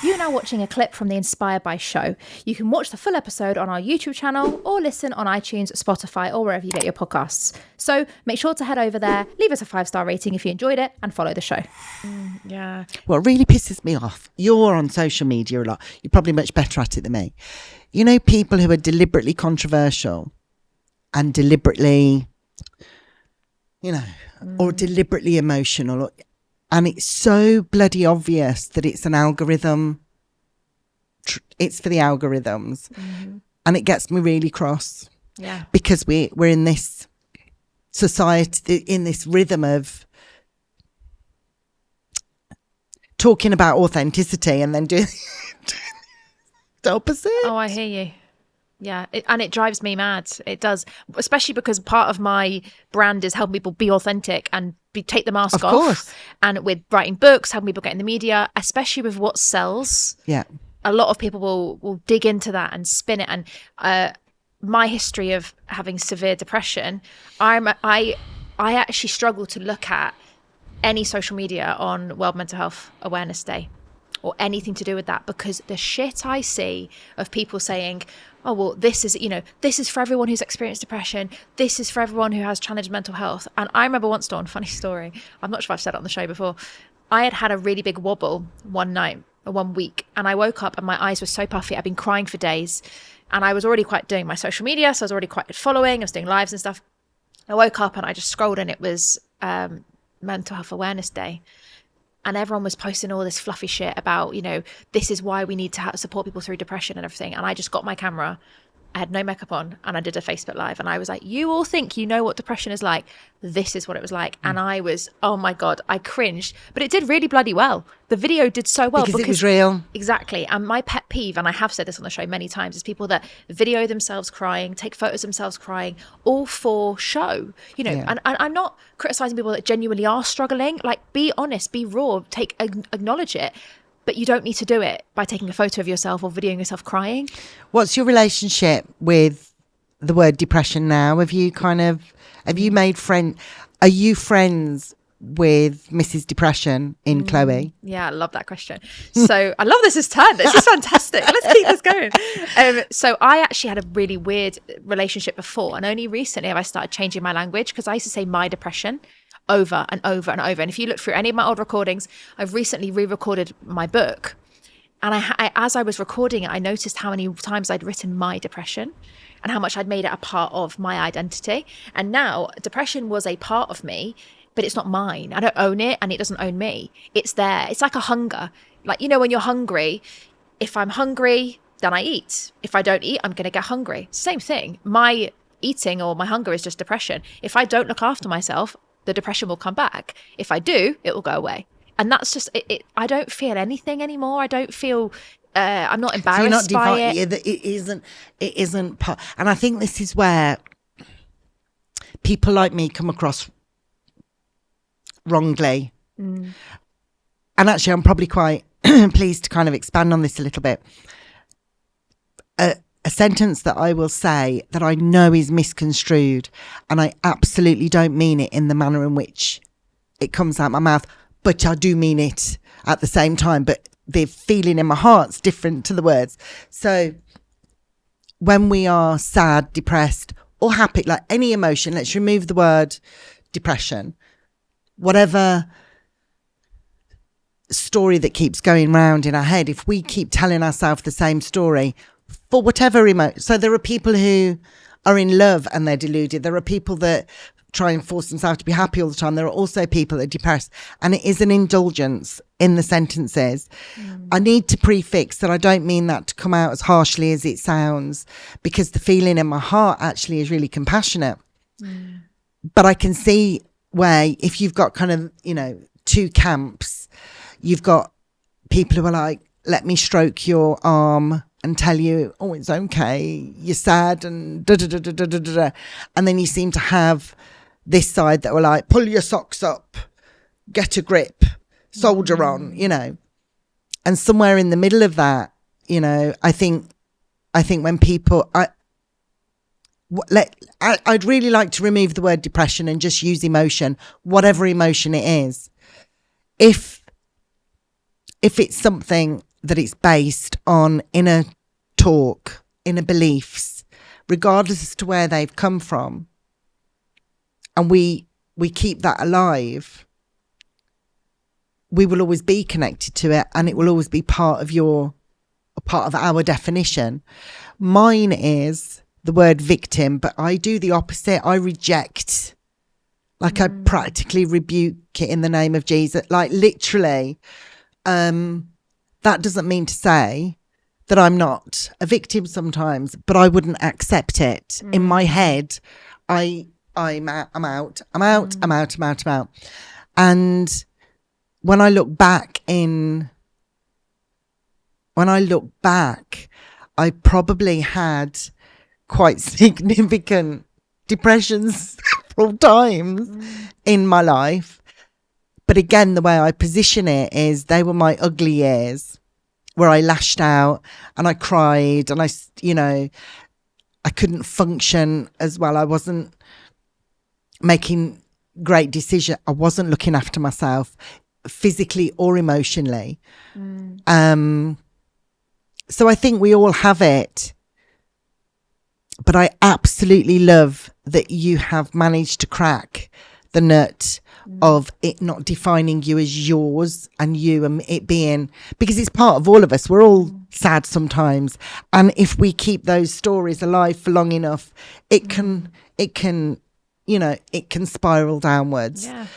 You're now watching a clip from the Inspired by show. You can watch the full episode on our YouTube channel or listen on iTunes, Spotify, or wherever you get your podcasts. So make sure to head over there, leave us a 5-star rating if you enjoyed it, and follow the show. Yeah. What really pisses me off, you're on social media a lot. You're probably much better at it than me. You know, people who are deliberately controversial and deliberately, you know, or deliberately emotional. And it's so bloody obvious that it's an algorithm. It's for the algorithms. And it gets me really cross. Yeah. Because we're in this society, in this rhythm of talking about authenticity and then doing the opposite. Oh, I hear you. Yeah, and it drives me mad. It does, especially because part of my brand is helping people be authentic and take the mask off. Of course. And with writing books, helping people get in the media, especially with what sells. Yeah. A lot of people will dig into that and spin it. And my history of having severe depression, I actually struggle to look at any social media on World Mental Health Awareness Day or anything to do with that, because the shit I see of people saying, oh, well, this is for everyone who's experienced depression. This is for everyone who has challenged mental health. And I remember once, Dawn, funny story. I'm not sure if I've said it on the show before. I had a really big wobble one week, and I woke up and my eyes were so puffy. I'd been crying for days, and I was already quite doing my social media. So I was already quite following. I was doing lives and stuff. I woke up and I just scrolled, and it was Mental Health Awareness Day. And everyone was posting all this fluffy shit about, you know, this is why we need to support people through depression and everything. And I just got my camera, I had no makeup on, and I did a Facebook Live. And I was like, you all think you know what depression is like. This is what it was like. And I was, oh my God, I cringed. But it did really bloody well. The video did so well. Because it was real. Exactly. And my pet peeve, and I have said this on the show many times, is people that video themselves crying, take photos of themselves crying, all for show. You know, Yeah. and I'm not criticizing people that genuinely are struggling. Like, be honest, be raw, acknowledge it. But you don't need to do it by taking a photo of yourself or videoing yourself crying. What's your relationship with the word depression now? Have you made friends? Are you friends with Mrs. Depression in Chloe? Yeah, I love that question. So I love this is turn. This is fantastic. Let's keep this going. So I actually had a really weird relationship before, and only recently have I started changing my language, because I used to say my depression over and over and over. And if you look through any of my old recordings, I've recently re-recorded my book. And as I was recording it, I noticed how many times I'd written my depression and how much I'd made it a part of my identity. And now depression was a part of me, but it's not mine. I don't own it, and it doesn't own me. It's there. It's like a hunger. Like, you know, when you're hungry, if I'm hungry, then I eat. If I don't eat, I'm going to get hungry. Same thing. My eating or my hunger is just depression. If I don't look after myself, the depression will come back. If I do, it will go away. And that's just it. I don't feel anything anymore. I don't feel, I'm not embarrassed by it. It isn't part. And I think this is where people like me come across wrongly. And actually, I'm probably quite pleased to kind of expand on this a little bit. A sentence that I will say that I know is misconstrued, and I absolutely don't mean it in the manner in which it comes out my mouth, but I do mean it at the same time. But the feeling in my heart's different to the words. So when we are sad, depressed, or happy, like any emotion, let's remove the word depression, whatever story that keeps going round in our head, if we keep telling ourselves the same story for whatever emotion. So there are people who are in love and they're deluded. There are people that try and force themselves to be happy all the time. There are also people that are depressed, and it is an indulgence in the sentences. I need to prefix that I don't mean that to come out as harshly as it sounds, because the feeling in my heart actually is really compassionate. But I can see where if you've got kind of, you know, two camps, you've got people who are like, let me stroke your arm and tell you, oh, it's okay, you're sad, and da da da da da da da. And then you seem to have this side that were like, pull your socks up, get a grip, soldier on, you know. And somewhere in the middle of that, you know, I think when people, I'd really like to remove the word depression and just use emotion, whatever emotion it is. If it's something that it's based on inner talk, inner beliefs, regardless as to where they've come from, and we keep that alive, we will always be connected to it, and it will always be part of our definition. Mine is the word victim, but I do the opposite. I reject, like I practically rebuke it in the name of Jesus. Like literally, that doesn't mean to say that I'm not a victim sometimes, but I wouldn't accept it. In my head, I'm out. And when I look back, I probably had quite significant depressions several times in my life. But again, the way I position it is they were my ugly years where I lashed out and I cried and I couldn't function as well. I wasn't making great decisions. I wasn't looking after myself physically or emotionally. So I think we all have it. But I absolutely love that you have managed to crack the nut of it not defining you as yours and it being, because it's part of all of us. We're all sad sometimes. And if we keep those stories alive for long enough, it can spiral downwards. Yeah.